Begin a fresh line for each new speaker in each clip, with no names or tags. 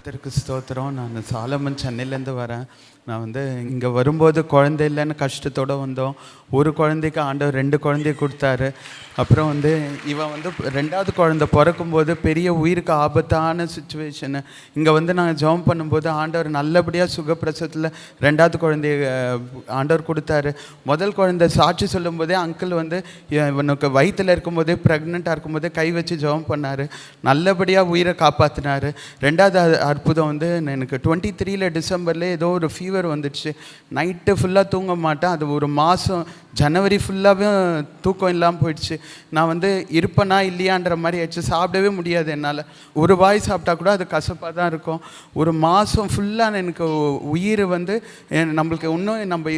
கர்த்தருக்கு ஸ்தோத்திரம். நான் சாலமன் சென்னையிலேருந்து வரேன். நான் இங்கே வரும்போது குழந்தை இல்லைன்னு கஷ்டத்தோடு வந்தோம். ஒரு குழந்தைக்கு ஆண்டவர் 2 குழந்தைய கொடுத்தாரு. அப்புறம் இவன் 2வது குழந்தை பிறக்கும்போது பெரிய உயிருக்கு ஆபத்தான சுச்சுவேஷனு. இங்கே நாங்கள் ஜெபம் பண்ணும்போது ஆண்டவர் நல்லபடியாக சுகப்பிரசவத்தில் 2வது குழந்தைய ஆண்டவர் கொடுத்தாரு. முதல் குழந்தை சாட்சி சொல்லும்போதே அங்கிள் இவனுக்கு வயிற்றில் இருக்கும்போதே ப்ரெக்னெண்ட்டாக இருக்கும்போதே கை வச்சு ஜெபம் பண்ணார். நல்லபடியாக உயிரை காப்பாற்றினார். 2வது அற்புதம் எனக்கு 23 டிசம்பரில் ஏதோ ஒரு ஃபீவர் வந்துடுச்சு. நைட்டு ஃபுல்லாக தூங்க மாட்டேன். அது ஒரு மாதம் ஜனவரி ஃபுல்லாகவே தூக்கம் இல்லாமல் போயிடுச்சு. நான் இருப்பேனா இல்லையான்ற மாதிரி ஆயிடுச்சு. சாப்பிடவே முடியாது என்னால். ஒரு வாய் சாப்பிட்டா கூட அது கசப்பாக தான் இருக்கும். ஒரு மாதம் ஃபுல்லாக எனக்கு உயிர் நம்மளுக்கு இன்னும் நம்ம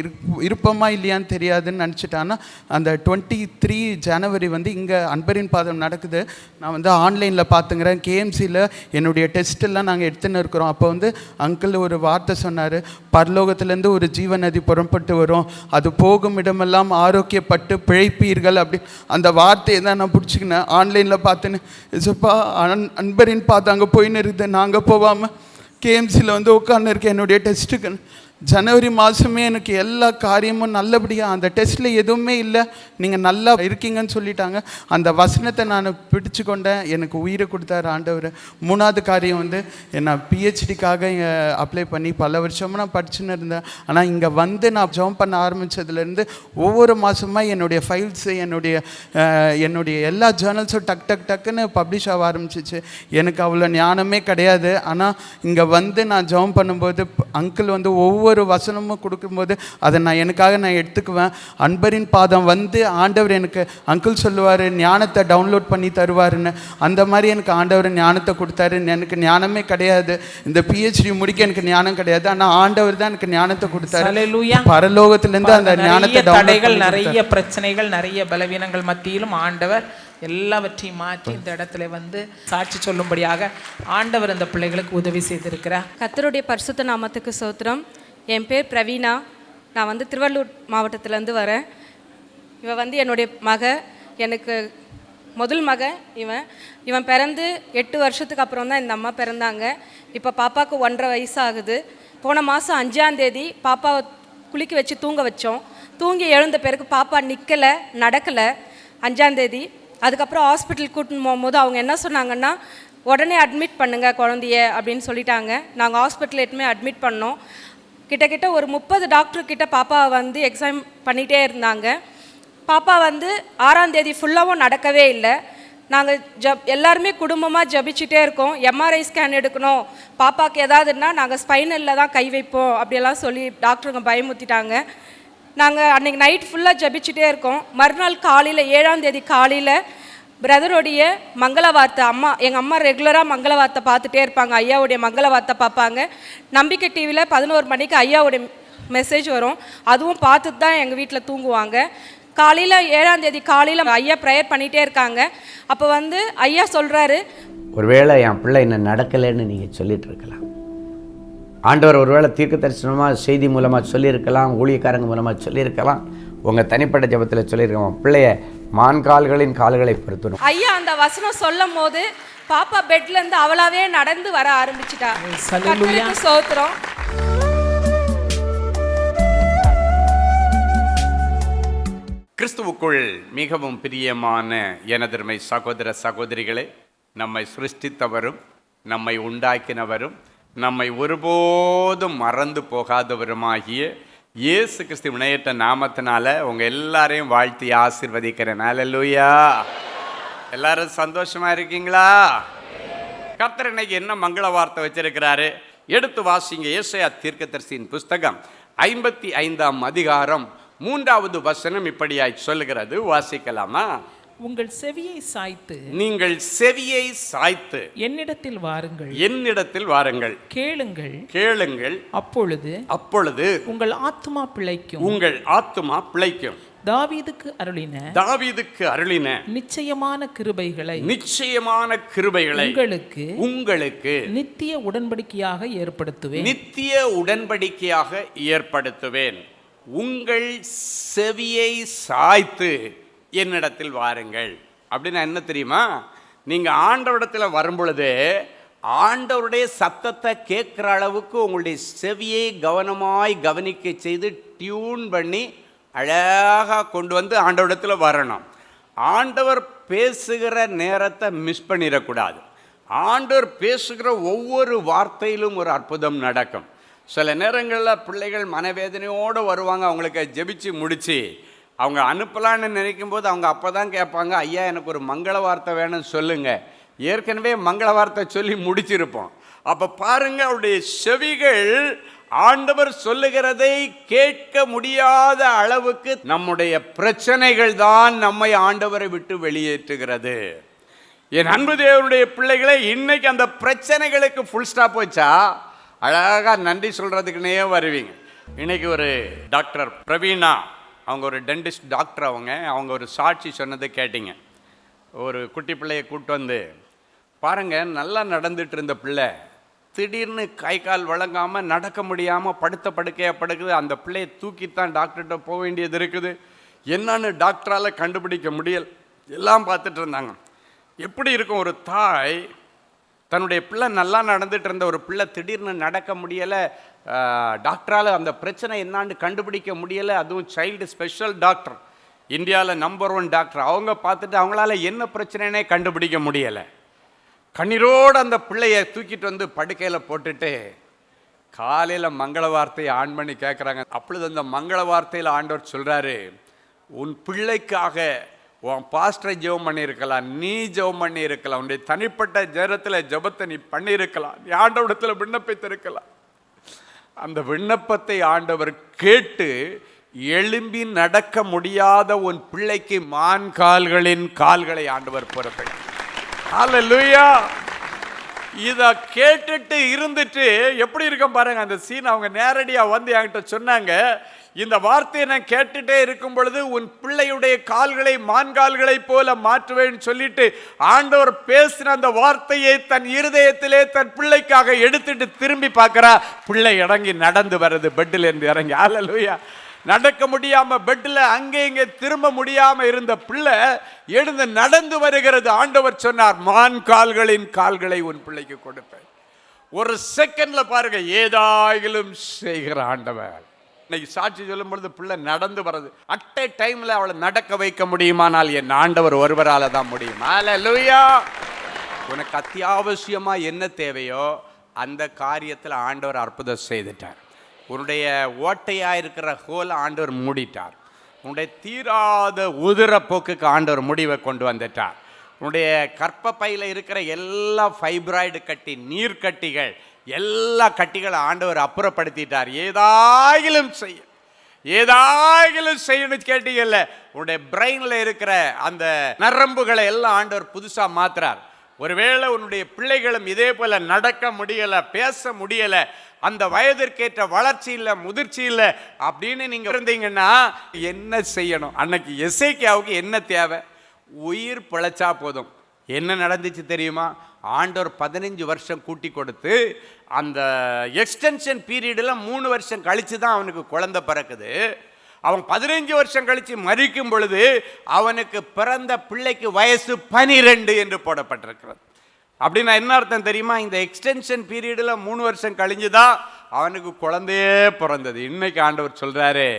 இருப்போமா இல்லையான்னு தெரியாதுன்னு நினச்சிட்டான்னா அந்த 23 ஜனவரி இங்கே அன்பரின் பாதம் நடக்குது. நான் ஆன்லைனில் பார்த்துங்கிறேன். கேஎம்சியில் என்னுடைய டெஸ்ட்டெல்லாம் நாங்கள் எடுத்துன்னு இருக்கிறோம். அப்போ அங்கிள் ஒரு வார்த்தை சொன்னார், பரலோகத்திலேருந்து ஒரு ஜீவநதி புறப்பட்டு வரும், அது போகும் இடமெல்லாம் ஆரோக்கியப்பட்டு பிழைப்பீர்கள். அப்படி அந்த வார்த்தையை தான் நான் பிடிச்சிக்கினேன். ஆன்லைனில் பார்த்துன்னு இசப்பா அன்பரின் பார்த்து அங்கே போயின்னு இருக்குது. நாங்கள் போகாமல் கேஎம்சியில் உட்காந்து இருக்கேன் என்னுடைய டெஸ்ட்டுக்கு. ஜனவரி மாதமே எனக்கு எல்லா காரியமும் நல்லபடியாக, அந்த டெஸ்ட்டில் எதுவுமே இல்லை, நீங்கள் நல்லா இருக்கீங்கன்னு சொல்லிட்டாங்க. அந்த வசனத்தை நான் பிடிச்சு கொண்டேன். எனக்கு உயிரை கொடுத்தாரு ஆண்டவர். 3வது காரியம் நான் பிஹெச்டிக்காக அப்ளை பண்ணி பல வருஷமாக நான் படிச்சுன்னு இருந்தேன். ஆனால் இங்கே நான் ஜாப் பண்ண ஆரம்பித்ததுலேருந்து ஒவ்வொரு மாதமாக என்னுடைய ஃபைல்ஸு என்னுடைய எல்லா ஜேர்னல்ஸும் டக்குன்னு பப்ளிஷ் ஆக ஆரம்பிச்சிச்சு. எனக்கு அவ்வளோ ஞானமே கிடையாது. ஆனால் இங்கே நான் ஜாப் பண்ணும்போது அங்கிள் ஒவ்வொரு வசனமும் கொடுக்கும்போது அதை எனக்காக நான் எடுத்துக்குவேன். அன்பரின் பாதம் ஆண்டவர் எனக்கு அங்கிள் சொல்லுவார் ஞானத்தை டவுன்லோட் பண்ணி தருவாருன்னு. அந்த மாதிரி எனக்கு ஆண்டவர் ஞானத்தை கொடுத்தாரு. எனக்கு ஞானமே கிடையாது. இந்த பிஹெச்டி முடிக்க எனக்கு ஞானம் கிடையாது. ஆனால் ஆண்டவர் தான் எனக்கு ஞானத்தை கொடுத்தாரு. பரலோகத்திலேருந்து அந்த ஞானத்தை
தடைகள், நிறைய பிரச்சனைகள், நிறைய பலவீனங்கள் மத்தியிலும் ஆண்டவர் எல்லாவற்றையும் மாற்றி இந்த இடத்துல சாட்சி சொல்லும்படியாக ஆண்டவர் இந்த பிள்ளைகளுக்கு உதவி செய்திருக்கிறார்.
கர்த்தருடைய பரிசுத்த நாமத்துக்கு ஸ்தோத்திரம். என் பேர் பிரவீனா. நான் திருவள்ளூர் மாவட்டத்திலேருந்து வரேன். இவன் என்னுடைய எனக்கு முதல் இவன் பிறந்து 8 வருஷத்துக்கு அப்புறம் தான் இந்த அம்மா பிறந்தாங்க. இப்போ பாப்பாவுக்கு 1.5 வயசு ஆகுது. போன மாதம் 5ஆம் தேதி பாப்பாவை குளிக்க வச்சு தூங்க வச்சோம். தூங்கி எழுந்த பிறகு பாப்பா நிற்கலை, நடக்கலை. 5ஆம் தேதி அதுக்கப்புறம் ஹாஸ்பிட்டல் கூட்டின்னு போகும்போது அவங்க என்ன சொன்னாங்கன்னா, உடனே அட்மிட் பண்ணுங்கள் குழந்தைய அப்படின்னு சொல்லிட்டாங்க. நாங்கள் ஹாஸ்பிட்டல் எட்டுமே அட்மிட் பண்ணோம். கிட்டத்தட்ட ஒரு 30 டாக்டர்கிட்ட பாப்பாவை எக்ஸாம் பண்ணிகிட்டே இருந்தாங்க. பாப்பா 6ஆம் தேதி ஃபுல்லாகவும் நடக்கவே இல்லை. நாங்கள் எல்லாருமே குடும்பமாக ஜபிச்சுட்டே இருக்கோம். எம்ஆர்ஐ ஸ்கேன் எடுக்கணும், பாப்பாவுக்கு ஏதாவதுன்னா நாங்கள் ஸ்பைனலில் தான் கை வைப்போம் அப்படியெல்லாம் சொல்லி டாக்டருங்க பயமுறுத்திட்டாங்க. நாங்கள் அன்றைக்கி நைட் ஃபுல்லாக ஜபிச்சுட்டே இருக்கோம். மறுநாள் காலையில் 7ஆம் தேதி காலையில் பிரதருடைய மங்கள வார்த்தை, எங்கள் அம்மா ரெகுலராக மங்கள வார்த்தை பார்த்துட்டே இருப்பாங்க. ஐயாவுடைய மங்கள வார்த்தை பார்ப்பாங்க. நம்பிக்கை டிவியில் 11 மணிக்கு ஐயாவுடைய மெசேஜ் வரும். அதுவும் பார்த்துட்டு தான் எங்கள் வீட்டில் தூங்குவாங்க. காலையில் 7ஆம் தேதி காலையில் ஐயா ப்ரேயர் பண்ணிகிட்டே இருக்காங்க. அப்போ ஐயா சொல்கிறாரு,
ஒருவேளை என் பிள்ளை இன்னும் நடக்கலைன்னு நீங்கள் சொல்லிட்டு இருக்கலாம். ஆண்டவர் ஒருவேளை தீர்க்க தரிசனமாக செய்தி மூலமாக சொல்லியிருக்கலாம், ஊழியக்காரங்க மூலமாக சொல்லியிருக்கலாம், உங்கள் தனிப்பட்ட ஜபத்தில் சொல்லியிருக்கோம், பிள்ளைய மான்கால்களின் கால்களை பொருத்தணும்.
ஐயா அந்த வசனம் சொல்லும் போது பாப்பா பெட்லேருந்து அவளாவே நடந்து வர ஆரம்பிச்சிட்டா. சோத்திரம்.
கிறிஸ்துவுக்குள் மிகவும் பிரியமான எனதருமை சகோதர சகோதரிகளே, நம்மை சிருஷ்டித்தவரும் நம்மை உண்டாக்கினவரும் நம்மை ஒருபோதும் மறந்து போகாதவருமாகிய இயேசு கிறிஸ்து வினையற்ற நாமத்தினால உங்கள் எல்லாரையும் வாழ்த்தி ஆசீர்வதிக்கிறேன். அல்லேலூயா. எல்லாரும் சந்தோஷமா இருக்கீங்களா? கர்த்தர் இன்னைக்கு என்ன மங்கள வார்த்தை வச்சிருக்கிறாரு எடுத்து வாசிங்க. ஏசாயா தீர்க்கதரிசியின் புஸ்தகம் 55ஆம் அதிகாரம் 3வது வசனம் இப்படியாய் சொல்லுகிறது. வாசிக்கலாமா?
உங்கள் செவியை சாய்த்து,
நீங்கள் செவியை சாய்த்து
என்னிடத்தில் வாருங்கள்,
என்னிடத்தில் வாருங்கள்,
கேளுங்கள்,
கேளுங்கள்,
அப்பொழுது உங்கள் ஆத்துமா பிழைக்கும்,
உங்கள் ஆத்துமா பிழைக்கும்.
தாவீதுக்கு அருளின நிச்சயமான கிருபைகளை உங்களுக்கு நித்திய உடன்படிக்கையாக
ஏற்படுத்துவேன். உங்கள் செவியை சாய்த்து என்னிடத்தில் வாருங்கள். அப்படின்னா என்ன தெரியுமா? நீங்கள் ஆண்டவரிடத்தில் வரும்பொழுது ஆண்டவருடைய சத்தத்தை கேட்குற அளவுக்கு உங்களுடைய செவியை கவனமாய் கவனிக்க செய்து டியூன் பண்ணி அழகாக கொண்டு வந்து ஆண்டவரிடத்தில் வரணும். ஆண்டவர் பேசுகிற நேரத்தை மிஸ் பண்ணிடக்கூடாது. ஆண்டவர் பேசுகிற ஒவ்வொரு வார்த்தையிலும் ஒரு அற்புதம் நடக்கும். சில நேரங்களில் பிள்ளைகள் மனவேதனையோடு வருவாங்க. அவங்களுக்கு ஜெபிச்சு முடித்து அவங்க அனுப்பலான்னு நினைக்கும் போது அவங்க அப்போ தான் கேட்பாங்க, ஐயா எனக்கு ஒரு மங்கள வார்த்தை வேணும்னு சொல்லுங்கள். ஏற்கனவே மங்கள வார்த்தை சொல்லி முடிச்சிருப்போம். அப்போ பாருங்கள், அவருடைய செவிகள் ஆண்டவர் சொல்லுகிறதை கேட்க முடியாத அளவுக்கு நம்முடைய பிரச்சனைகள் தான் நம்மை ஆண்டவரை விட்டு வெளியேற்றுகிறது. என் அன்பு தேவனுடைய பிள்ளைகளை, இன்னைக்கு அந்த பிரச்சனைகளுக்கு ஃபுல் ஸ்டாப் வச்சா அழகாக நன்றி சொல்கிறதுக்குன்னே வருவீங்க. இன்னைக்கு ஒரு டாக்டர் பிரவீனா, அவங்க ஒரு டென்டிஸ்ட் டாக்டர், அவங்க ஒரு சாட்சி சொன்னதை கேட்டீங்க. ஒரு குட்டி பிள்ளையை கூப்பிட்டு வந்து பாருங்கள், நல்லா நடந்துட்டு இருந்த பிள்ளை திடீர்னு கை கால் வழங்காமல் நடக்க முடியாமல் படுத்த படுக்கையாக படுக்குது. அந்த பிள்ளையை தூக்கித்தான் டாக்டர்கிட்ட போக வேண்டியது இருக்குது. என்னன்னு டாக்டரால் கண்டுபிடிக்க முடியல. எல்லாம் பார்த்துட்டு இருந்தாங்க. எப்படி இருக்கும் ஒரு தாய், தன்னுடைய பிள்ளை நல்லா நடந்துட்டு இருந்த ஒரு பிள்ளை திடீர்னு நடக்க முடியலை, டாக்டரால் அந்த பிரச்சனை என்னான்னு கண்டுபிடிக்க முடியலை. அதுவும் சைல்டு ஸ்பெஷல் டாக்டர், இந்தியாவில் நம்பர் 1 டாக்டர். அவங்க பார்த்துட்டு அவங்களால என்ன பிரச்சனைனே கண்டுபிடிக்க முடியலை. கண்ணீரோடு அந்த பிள்ளையை தூக்கிட்டு வந்து படுக்கையில் போட்டுட்டு காலையில் மங்கள வார்த்தையை ஆன் பண்ணி கேட்குறாங்க. அப்பொழுது அந்த மங்கள வார்த்தையில் ஆண்டவர் சொல்கிறாரு, உன் பிள்ளைக்காக உன் பாஸ்டரை ஜெபம் பண்ணியிருக்கலாம், நீ ஜெபம் பண்ணியிருக்கலாம், உன்னுடைய தனிப்பட்ட ஜெபத்தில் ஜெபத்தை நீ பண்ணியிருக்கலாம், நீ ஆண்டவரிடத்தில் விண்ணப்பித்திருக்கலாம். அந்த விண்ணப்பத்தை ஆண்டவர் கேட்டு எழும்பி நடக்க முடியாத உன் பிள்ளைக்கு மான் கால்களின் கால்களை ஆண்டவர் பொறுப்பேற்றார். ஹல்லேலூயா. இதை கேட்டுட்டு இருந்துட்டு எப்படி இருக்கும் பாருங்க அந்த சீன். அவங்க நேரடியாக வந்து என்கிட்ட சொன்னாங்க, இந்த வார்த்தையை நான் கேட்டுட்டே இருக்கும் பொழுது உன் பிள்ளையுடைய கால்களை மான்கால்களை போல மாற்றுவேன்னு சொல்லிட்டு ஆண்டவர் பேசின அந்த வார்த்தையை தன் இருதயத்திலே தன் பிள்ளைக்காக எடுத்துட்டு திரும்பி பார்க்கிறா. பிள்ளை இறங்கி நடந்து வருது, பெட்டில் இருந்து இறங்கி. ஹல்லேலூயா. நடக்க முடியாம பெட்டில் அங்கே இங்கே திரும்ப முடியாம இருந்த பிள்ளை எழுந்து நடந்து வருகிறது. ஆண்டவர் சொன்னார், மான் கால்களின் கால்களை உன் பிள்ளைக்கு கொடுப்பேன். ஒரு செகண்ட்ல பாருங்க, ஏதாயிலும் செய்கிற ஆண்டவர். இன்னைக்கு சாட்சி சொல்லும் பொழுது பிள்ளை நடந்து வர்றது, அட் எ டைம்ல அவளை நடக்க வைக்க முடியுமானால் என் ஆண்டவர் ஒருவரால தான் முடியும். ஹல்லேலூயா. உனக்கு அத்தியாவசியமா என்ன தேவையோ அந்த காரியத்தில் ஆண்டவர் அற்புதம் செய்துட்டார். உன்னுடைய ஓட்டையாக இருக்கிற ஹோலை ஆண்டவர் மூடிட்டார். உன்னுடைய தீராத உதிர போக்குக்கு ஆண்டவர் முடிவை கொண்டு வந்துட்டார். உன்னுடைய கற்பப்பையில் இருக்கிற எல்லா ஃபைப்ராய்டு கட்டி, நீர்க்கட்டிகள், எல்லா கட்டிகளை ஆண்டவர் அப்புறப்படுத்திட்டார். ஏதாயிலும் செய்யணும் கேட்டீங்கல்ல, உன்னுடைய பிரெயினில் இருக்கிற அந்த நரம்புகளை எல்லாம் ஆண்டவர் புதுசாக மாத்துறார். ஒருவேளை உன்னுடைய பிள்ளைகளும் இதே போல நடக்க முடியலை, பேச முடியலை, அந்த வயதிற்கேற்ற வளர்ச்சி இல்லை, முதிர்ச்சி இல்லை அப்படின்னு நீங்க இருந்தீங்கன்னா என்ன செய்யணும்? அன்னைக்கு எசேக்கியாவுக்கு என்ன தேவை? உயிர் பிழைச்சா போதும். என்ன நடந்துச்சு தெரியுமா? ஆண்டவர் 15 வருஷம் கூட்டி கொடுத்து அந்த எக்ஸ்டென்ஷன் பீரியடில் 3 வருஷம் கழிச்சு தான் அவனுக்கு குழந்தை பிறக்குது. அவன் 15 வருஷம் கழிச்சு மரிக்கும் பொழுது அவனுக்கு பிறந்த பிள்ளைக்கு வயசு 12 என்று போடப்பட்டிருக்கிறது. அப்படின்னா என்ன அர்த்தம் தெரியுமா? இந்த எக்ஸ்டென்ஷன் பீரியடில் 3 வருஷம் கழிஞ்சுதான் அவனுக்கு குழந்தையே பிறந்தது. இன்னைக்கு ஆண்டவர் சொல்றாரு,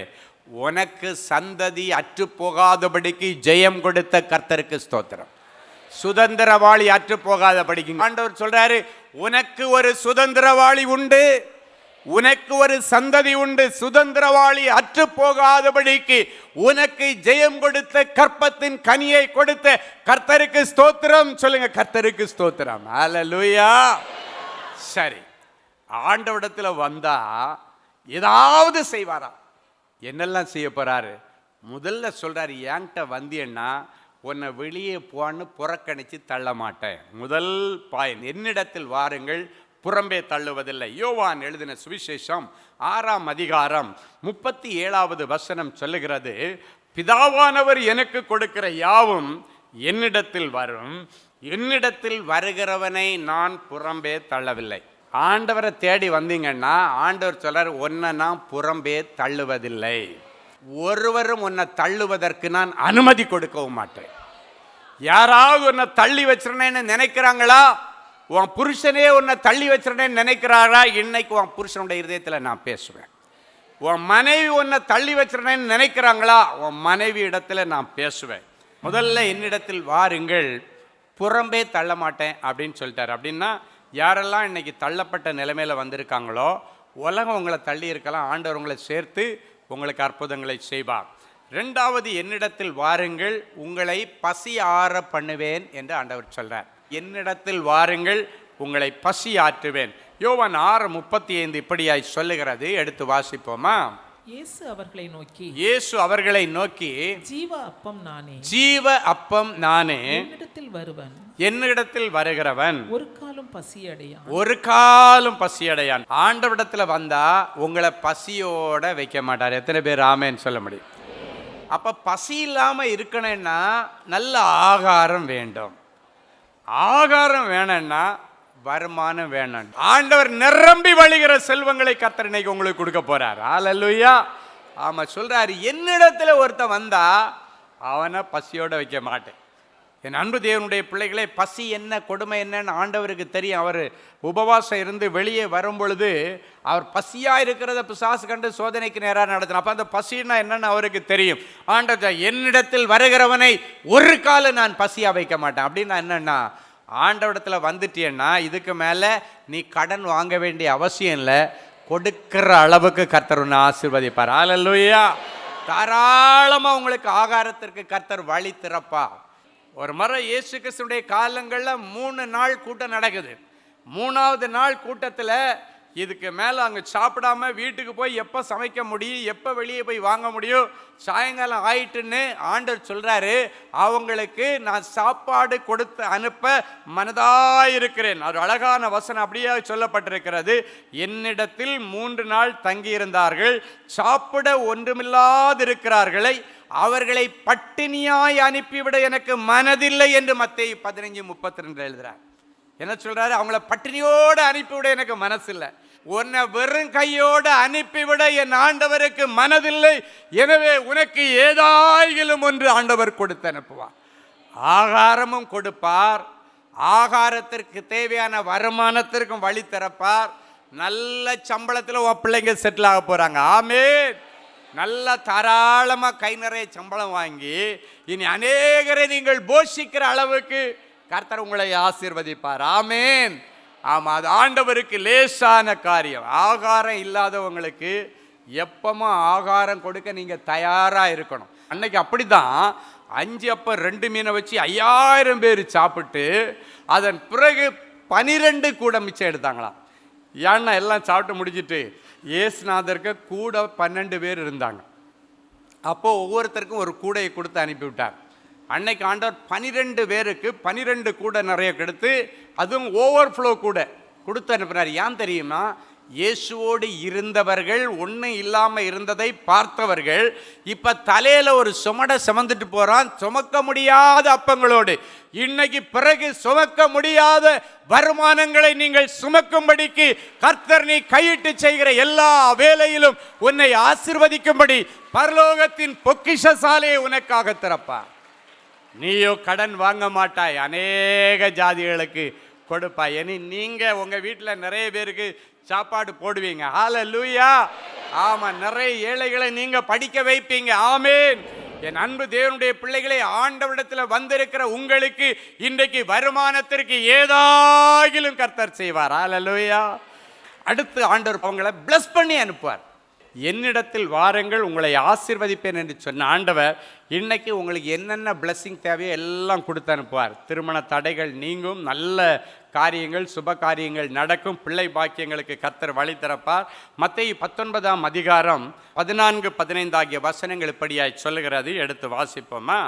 உனக்கு சந்ததி அற்று போகாதபடிக்கு ஜெயம் கொடுத்த கர்த்தருக்கு ஸ்தோத்திரம். சுதந்திரவாளி அற்று போகாதபடிக்கு ஆண்டவர் சொல்றாரு, உனக்கு ஒரு சுதந்திரவாளி உண்டு, உனக்கு ஒரு சந்ததி உண்டு, சுதந்திரவாளி அற்று போகாதபடிக்கு உனக்கு ஜெயம் கொடுத்த கற்பத்தின் கனியை கொடுத்த கர்த்தருக்கு ஸ்தோத்திரம். சொல்லுங்க, கர்த்தருக்கு ஸ்தோத்திரம். ஹல்லேலூயா. சரி, ஆண்டவரிடத்துல வந்தா ஏதாவது செய்வாரா? என்னெல்லாம் செய்ய போறாரு? முதல்ல சொல்றாரு, என்கிட்ட வந்தியன்னா உன்னை வெளியே போன்னு புறக்கணிச்சு தள்ள மாட்டேன். முதல் பாயிண்ட், என்னிடத்தில் வாருங்கள், புறம்பே தள்ளுவதில்லை. யோவான் எழுதின சுவிசேஷம் 6ஆம் அதிகாரம் 37வது வசனம் சொல்லுகிறது, பிதாவானவர் எனக்கு கொடுக்கிற யாவும் என்னிடத்தில் வரும், என்னிடத்தில் வருகிறவனை நான் புறம்பே தள்ளவில்லை. ஆண்டவரை தேடி வந்தீங்கன்னா ஆண்டவர் சொல்றார், உன்னை நான் புறம்பே தள்ளுவதில்லை. ஒருவரும் உன்னை தள்ளுவதற்கு நான் அனுமதி கொடுக்கவும் மாட்டேன். யாராவது உன்னை தள்ளி வச்சிருந்தேன்னு நினைக்கிறாங்களா? உன் புருஷனே உன்னை தள்ளி வச்சிருந்தேன்னு நினைக்கிறாரா? இன்னைக்கு உன் புருஷனுடைய இதயத்தில் நான் பேசுவேன். உன் மனைவி உன்னை தள்ளி வச்சிருந்தேன்னு நினைக்கிறாங்களா? உன் மனைவி இடத்துல நான் பேசுவேன். முதல்ல என்னிடத்தில் வாருங்கள், புறம்பே தள்ள மாட்டேன் அப்படின்னு சொல்லிட்டார். அப்படின்னா யாரெல்லாம் இன்னைக்கு தள்ளப்பட்ட நிலைமையில் வந்திருக்காங்களோ, உலகம் உங்களை தள்ளி இருக்கலாம், ஆண்டவர் உங்களை சேர்த்து உங்களுக்கு அற்புதங்களை செய்வார். ரெண்டாவது, என்னிடத்தில் வாருங்கள், உங்களை பசி ஆற பண்ணுவேன் என்று ஆண்டவர் சொல்றார். என்னிடத்தில் வாருங்கள், உங்களை பசி ஆற்றுவேன். யோவான் 6:35 இப்படியாய் சொல்லுகிறது. எடுத்து வாசிப்போமா?
இயேசு அவர்களை நோக்கி
ஜீவ அப்பம் நானே, என்னிடத்தில் வருகிறவன் ஒரு காலும் பசியடையான். ஆண்டவரிடத்துல வந்தா உங்களை பசியோட வைக்க மாட்டார். எத்தனை பேர் ஆமேன்னு சொல்ல முடியும்? அப்ப பசி இல்லாம இருக்கணும்னா நல்ல ஆகாரம் வேண்டும். ஆகாரம் வேணும்னா வருமானம் வேணும். ஆண்டவர் நிரம்பி வழிகிற செல்வங்களை கர்த்தர் இன்னைக்கு உங்களுக்கு கொடுக்க போறார். ஹல்லேலூயா. ஆமா, சொல்றாரு, என்னிடத்துல ஒருத்தன் வந்தா அவனை பசியோட வைக்க மாட்டேன். என் அன்பு தேவனுடைய பிள்ளைகளே, பசி என்ன, கொடுமை என்னன்னு ஆண்டவருக்கு தெரியும். அவர் உபவாசம் இருந்து வெளியே வரும் பொழுது அவர் பசியா இருக்கிறத பிசாசு கண்டு சோதனைக்கு நேராக நடத்தின. அப்ப அந்த பசின்னா என்னன்னு அவருக்கு தெரியும். ஆண்டவர், என்னிடத்தில் வருகிறவனை ஒரு காலம் நான் பசியா வைக்க மாட்டேன். அப்படின்னா என்னன்னா, ஆண்டவரிடத்துல வந்துட்டேன்னா இதுக்கு மேலே நீ கடன் வாங்க வேண்டிய அவசியம் இல்லை. கொடுக்கிற அளவுக்கு கர்த்தர் உன்னை ஆசீர்வதிப்பார். ஹல்லேலூயா. தாராளமாக உங்களுக்கு ஆகாரத்திற்கு கர்த்தர் வழி திறப்பா. ஒரு முறை இயேசு கிறிஸ்துடைய காலங்களில் 3 நாள் கூட்டம் நடக்குது. 3ஆவது நாள் கூட்டத்தில் இதுக்கு மேலே அங்கே சாப்பிடாம வீட்டுக்கு போய் எப்போ சமைக்க முடியும், எப்போ வெளியே போய் வாங்க முடியும், சாயங்காலம் ஆயிட்டுன்னு ஆண்டவர் சொல்கிறாரு, அவங்களுக்கு நான் சாப்பாடு கொடுத்து அனுப்ப மனதாயிருக்கிறேன். ஒரு அழகான வசனம் அப்படியே சொல்லப்பட்டிருக்கிறது. என்னிடத்தில் 3 நாள் தங்கியிருந்தார்கள், சாப்பிட ஒன்றுமில்லாதிருக்கிறார்களை அவர்களை பட்டினியாய் அனுப்பிவிட எனக்கு மனதில்லை என்று மத்தேயு 15:32 எழுதுறார். என்ன சொல்றாரு? அவங்கள பட்டினியோடு அனுப்பிவிட எனக்கு மனசு இல்லை, உன்னை வெறும் கையோடு அனுப்பிவிட என் ஆண்டவருக்கு மனதில்லை. எனவே உனக்கு ஏதாயிலும் ஒன்று ஆண்டவர் கொடுத்து அனுப்புவார். ஆகாரமும் கொடுப்பார், ஆகாரத்திற்கு தேவையான வருமானத்திற்கும் வழி திறப்பார். நல்ல சம்பளத்தில் உன் பிள்ளைங்க செட்டில் ஆக போறாங்க. ஆமென். நல்ல தாராளமாக கை நிறைய சம்பளம் வாங்கி இனி அநேகரை நீங்கள் போஷிக்கிற அளவுக்கு கர்த்தர் உங்களை ஆசீர்வதிப்பார். ஆமென். ஆமாம், அது ஆண்டவருக்கு லேசான காரியம். ஆகாரம் இல்லாதவங்களுக்கு எப்பவும் ஆகாரம் கொடுக்க நீங்கள் தயாராக இருக்கணும். அன்னைக்கு அப்படி தான் 5 அப்பம் 2 மீனை வச்சு 5000 பேர் சாப்பிட்டு அதன் பிறகு 12 கூட மிச்சம் எடுத்தாங்களாம். ஏன்னா எல்லாம் சாப்பிட்டு முடிச்சுட்டு இயேசுநாதருக்கு கூட 12 பேர் இருந்தாங்க. அப்போது ஒவ்வொருத்தருக்கும் ஒரு கூடையை கொடுத்து அனுப்பிவிட்டார். அன்னைக்கு ஆண்டவர் 12 பேருக்கு 12 கூட நிறைய கொடுத்து, அதுவும் ஓவர்ஃப்ளோ கூட கொடுத்து அனுப்பினார். ஏன் தெரியுமா? இயேசுவோடு இருந்தவர்கள், ஒன்றும் இல்லாமல் இருந்ததை பார்த்தவர்கள் இப்போ தலையில் ஒரு சுமடை சுமந்துட்டு போகிறான், சுமக்க முடியாத அப்பங்களோடு. இன்னைக்கு பிறகு சுமக்க முடியாத வருமானங்களை நீங்கள் சுமக்கும்படிக்கு கர்த்தர் நீ கையிட்டு செய்கிற எல்லா வேலையிலும் உன்னை ஆசீர்வதிக்கும்படி பரலோகத்தின் பொக்கிஷசாலையை உனக்காக திறப்பார். நீயோ கடன் வாங்க மாட்டாய், அநேக ஜாதிகளுக்கு கொடுப்பாய். இனி நீங்கள் உங்கள் வீட்டில் நிறைய பேருக்கு சாப்பாடு போடுவீங்க. ஹல்லேலூயா. ஆமாம், நிறைய ஏழைகளை நீங்கள் படிக்க வைப்பீங்க. ஆமென். என் அன்பு தேவனுடைய பிள்ளைகளை, ஆண்டவரிடத்தில் வந்திருக்கிற உங்களுக்கு இன்றைக்கு வருமானத்திற்கு ஏதாகிலும் கர்த்தர் செய்வார். ஹல்லேலூயா. அடுத்து ஆண்டவர் அவங்களை பிளஸ் பண்ணி அனுப்புவார். என்னிடத்தில் வாருங்கள், உங்களை ஆசீர்வதிப்பேன் என்று சொன்ன ஆண்டவர் இன்னைக்கு உங்களுக்கு என்னென்ன பிளஸ்ஸிங் தேவையோ எல்லாம் கொடுத்து அனுப்புவார். திருமண தடைகள் நீங்கும், நல்ல காரியங்கள் சுப காரியங்கள் நடக்கும், பிள்ளை பாக்கியங்களுக்கு கர்த்தர் வழி திறப்பார். மத்தேயு 19ஆம் அதிகாரம் 14-15 ஆகிய வசனங்கள் இப்படியாய் சொல்லுகிறது. எடுத்து வாசிப்போமா?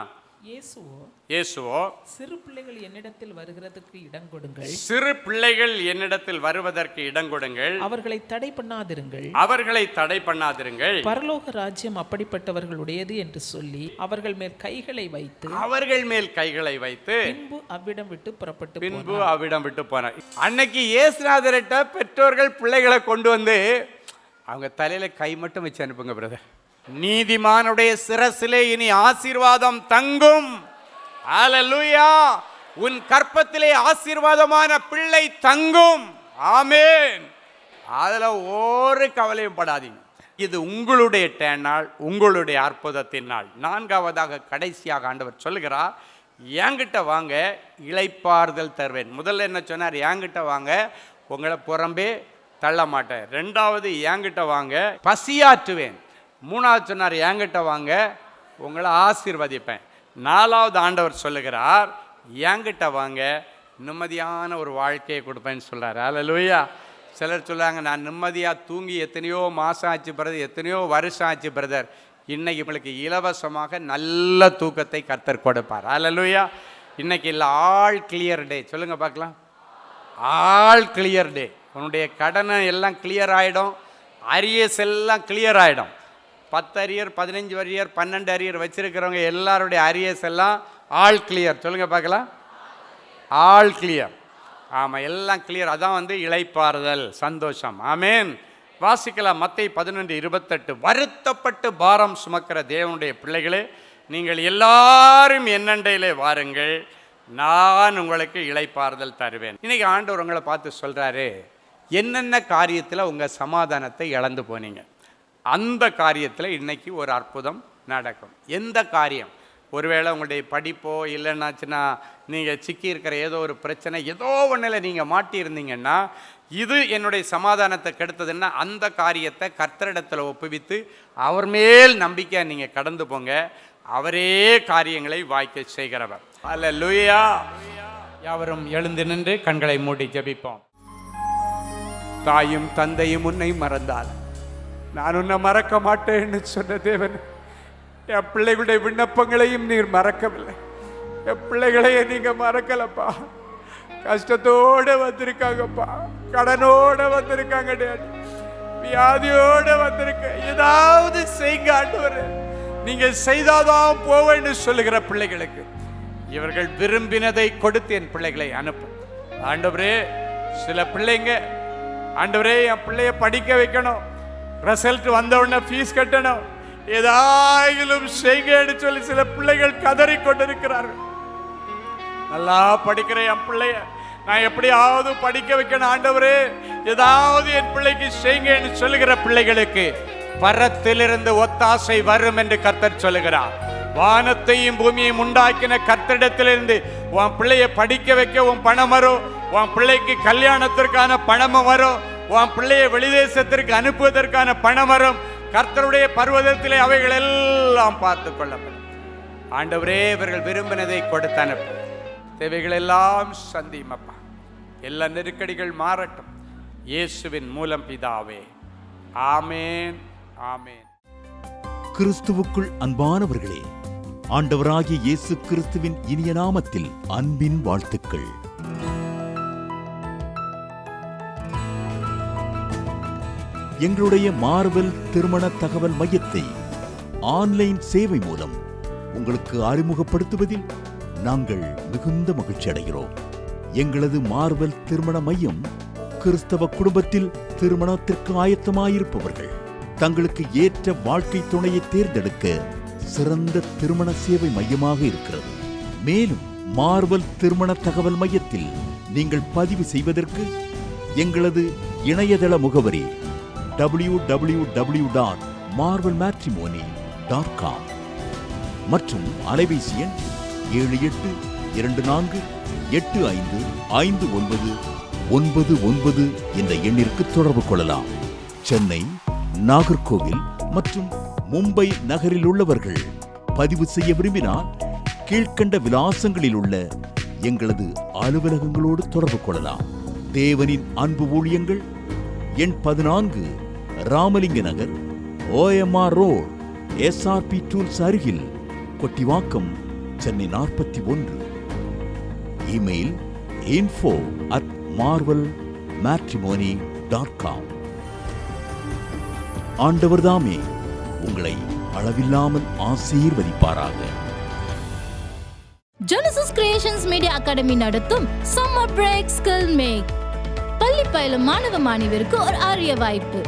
இயேசுவோ
சிறு பிள்ளைகள் என்னிடத்தில் வருகிறதுக்கு இடம் கொடுங்கள்,
சிறு பிள்ளைகள் என்னிடத்தில் வருவதற்கு இடம் கொடுங்கள்,
அவர்களை தடை பண்ணாதிருங்கள்,
அவர்களை தடை பண்ணாதிருங்கள்,
பரலோக ராஜ்யம் அப்படிப்பட்டவர்களுடையது என்று சொல்லி அவர்கள் மேல் கைகளை வைத்து பின்பு அவ்விடம் விட்டு
போனார். அன்னைக்கு இயேசுநாதர்கிட்ட பெற்றோர்கள் பிள்ளைகளை கொண்டு வந்து அவங்க தலையில கை மட்டும் வச்சு அனுப்புங்க பிரதர், நீதிமானுடைய சிரசிலே இனி ஆசீர்வாதம் தங்கும். ஹல்லேலூயா. உன் கற்பத்திலே ஆசீர்வாதமான பிள்ளை தங்கும். ஆமென். அதுல ஒரு கவலையும் படாதீங்க. இது உங்களுடைய நாள், உங்களுடைய அற்புதத்தின் நாள். நான்காவதாக கடைசியாக ஆண்டவர் சொல்லுகிறார், என்கிட்ட வாங்க இளைப்பாறுதல் தருவேன். முதல்ல என்ன சொன்னார்? என்கிட்ட வாங்க உங்களை புறம்பே தள்ள மாட்டேன். ரெண்டாவது என்கிட்ட வாங்க பசியாற்றுவேன். மூணாவது சொன்னார் என்கிட்ட வாங்க உங்களை ஆசீர்வதிப்பேன். நாலாவது ஆண்டவர் சொல்லுகிறார், என்கிட்ட வாங்க நிம்மதியான ஒரு வாழ்க்கையை கொடுப்பேன்னு சொல்கிறார். அல்லேலூயா. சிலர் சொல்லுவாங்க, நான் நிம்மதியாக தூங்கி எத்தனையோ மாதம் ஆச்சு பிரதர், எத்தனையோ வருஷம் ஆச்சு பிரதர். இன்னைக்கு உங்களுக்கு இலவசமாக நல்ல தூக்கத்தை கர்த்தர் கொடுப்பார். அல்லேலூயா. இன்னைக்கு இல்லை, ஆல் கிளியர் டே. சொல்லுங்கள் பார்க்கலாம். ஆல் கிளியர் டே. உன்னுடைய கடனை எல்லாம் கிளியர் ஆகிடும், அரியர்ஸ் எல்லாம் கிளியர் ஆகிடும். 10 அரியர், 15 அரியர், 12 அரியர் வச்சிருக்கிறவங்க எல்லாருடைய அரியர்ஸ் எல்லாம் ஆல் கிளியர். சொல்லுங்கள் பார்க்கலாம். All clear. ஆமாம், எல்லாம் கிளியர். அதான் இளைப்பாறுதல், சந்தோஷம். ஆமேன். வாசிக்கலாம் மத்தேயு 11:28. வருத்தப்பட்டு பாரம் சுமக்கிற தேவனுடைய பிள்ளைகளே, நீங்கள் எல்லாரும் என்னண்டையிலே வாருங்கள், நான் உங்களுக்கு இளைப்பாறுதல் தருவேன். இன்னைக்கு ஆண்டவர் உங்களை பார்த்து சொல்கிறாரு, என்னென்ன காரியத்தில் உங்கள் சமாதானத்தை இழந்து போனீங்க, அந்த காரியத்தில் இன்னைக்கு ஒரு அற்புதம் நடக்கும். எந்த காரியம்? ஒருவேளை உங்களுடைய படிப்போ இல்லைன்னாச்சுன்னா நீங்கள் சிக்கி இருக்கிற ஏதோ ஒரு பிரச்சனை, ஏதோ ஒன்றில் நீங்கள் மாட்டியிருந்தீங்கன்னா, இது என்னுடைய சமாதானத்தை கெடுத்ததுன்னா அந்த காரியத்தை கர்த்தரிடத்தில் ஒப்புவித்து அவர் மேல் நம்பிக்கை நீங்கள் கடந்து போங்க. அவரே காரியங்களை வாய்க்க செய்கிறவர். அல்லேலூயா. யாவரும் எழுந்து நின்று கண்களை மூடி ஜெபிப்போம். தாயும் தந்தையும் உன்னை மறந்தால் நான் உன்னை மறக்க மாட்டேன்னு சொன்ன தேவன், என் பிள்ளைகளுடைய விண்ணப்பங்களையும் நீர் மறக்கவில்லை. என் பிள்ளைகளையே நீங்க மறக்கலப்பா. கஷ்டத்தோடு வந்திருக்காங்கப்பா, கடனோட வந்திருக்காங்க, வியாதியோட வந்திருக்க. ஏதாவது செய்யுங்க ஆண்டவரே, நீங்க செய்தாதான் போவேன்னு சொல்லுகிற பிள்ளைகளுக்கு இவர்கள் விரும்பினதை கொடுத்து என் பிள்ளைகளை அனுப்பும். ஆண்டவரே, சில பிள்ளைங்க ஆண்டவரே என் பிள்ளைய படிக்க வைக்கணும், ரிசல்ட் வந்த உடனே ஃபீஸ் கட்டணும், ஏதாயிலும் செய்யுங்கன்னு சொல்லி சில பிள்ளைகள் கதறி கொண்டிருக்கிறார்கள். நல்லா படிக்கிற என் பிள்ளைய நான் எப்படியாவது படிக்க வைக்கணும் ஆண்டவரே, ஏதாவது என் பிள்ளைக்கு செய்யுங்கன்னு சொல்லுகிற பிள்ளைகளுக்கு பரத்திலிருந்து ஒத்தாசை வரும் என்று கர்த்தர் சொல்லுகிறார். வானத்தையும் பூமியையும் உண்டாக்கின கர்த்தரிடத்திலிருந்து உன் பிள்ளைய படிக்க வைக்க உன் பணம் வரும், உன் பிள்ளைக்கு கல்யாணத்திற்கான பணமும் வரும், உன் பிள்ளைய வெளிதேசத்திற்கு அனுப்புவதற்கான பணம் வரும். கர்த்தருடைய பர்வதத்திலே அவைகள் எல்லாம் பார்த்து கொள்ளப்படும். ஆண்டவரே, இவர்கள் விரும்பினதை கொடுத்து அனுப்பும். தேவைகள் எல்லாம் சந்தியும் அப்பா. எல்லா நெருக்கடிகள் மாறட்டும் இயேசுவின் மூலம் பிதாவே. ஆமேன், ஆமேன்.
கிறிஸ்துவுக்குள் அன்பானவர்களே, ஆண்டவராகிய இயேசு கிறிஸ்துவின் இனிய நாமத்தில் அன்பின் வாழ்த்துக்கள். எங்களுடைய மார்வெல் திருமண தகவல் மையத்தை ஆன்லைன் சேவை மூலம் உங்களுக்கு அறிமுகப்படுத்துவதில் நாங்கள் மிகுந்த மகிழ்ச்சி அடைகிறோம். எங்களது மார்வெல் திருமண மையம் கிறிஸ்தவ குடும்பத்தில் திருமணத்திற்கு ஆயத்தமாயிருப்பவர்கள் தங்களுக்கு ஏற்ற வாழ்க்கை துணையை தேர்ந்தெடுக்க சிறந்த திருமண சேவை மையமாக இருக்கிறது. மேலும் மார்வெல் திருமண தகவல் மையத்தில் நீங்கள் பதிவு செய்வதற்கு எங்களது இணையதள முகவரி www.marvelmatrimony.com மற்றும் அலைபேசி எண் 7824855999 என்ற எண்ணிற்கு தொடர்பு கொள்ளலாம். சென்னை, நாகர்கோவில் மற்றும் மும்பை நகரில் உள்ளவர்கள் பதிவு செய்ய விரும்பினால் கீழ்க்கண்ட விலாசங்களில் உள்ள எங்களது அலுவலகங்களோடு தொடர்பு கொள்ளலாம். தேவனின் அன்பு ஊழியங்கள் எண் 14, ராமலிங்க நகர், OMR ரோட், SRP டூல்ஸ் அருகில், கொட்டிவாக்கம், சென்னை 41. Email info@marvelmatrimony.com. ஆண்டவர்தாமே உங்களை அளவில்லாமல் ஆசீர்வதிப்பாராக.
Genesis Creations Media Academy நடத்தும் Summer Break Skill Make பள்ளி பயிலும் மாணவ மாணவியருக்கு ஒரு அரிய வாய்ப்பு.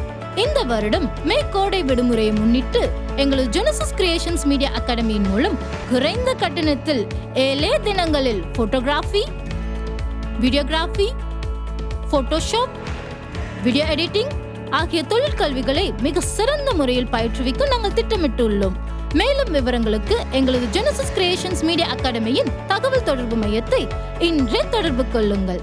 இந்த வருடம் மே கோடை விடுமுறையை முன்னிட்டு எங்களது ஜெனசிஸ் கிரியேஷன்ஸ் மீடியா அகாடமியின் மூலம் குறைந்த கட்டணத்தில் 7 தினங்களில் photography, videography, Photoshop, video editing ஆகிய தொழிற்கல்விகளை மிக சிறந்த முறையில் பயிற்றுவிக்க நாங்கள் திட்டமிட்டுள்ளோம். மேலும் விவரங்களுக்கு எங்களது ஜெனசிஸ் கிரியேஷன்ஸ் மீடியா அகாடமியின் தகவல் தொடர்பு மையத்தை இன்றே தொடர்பு கொள்ளுங்கள்.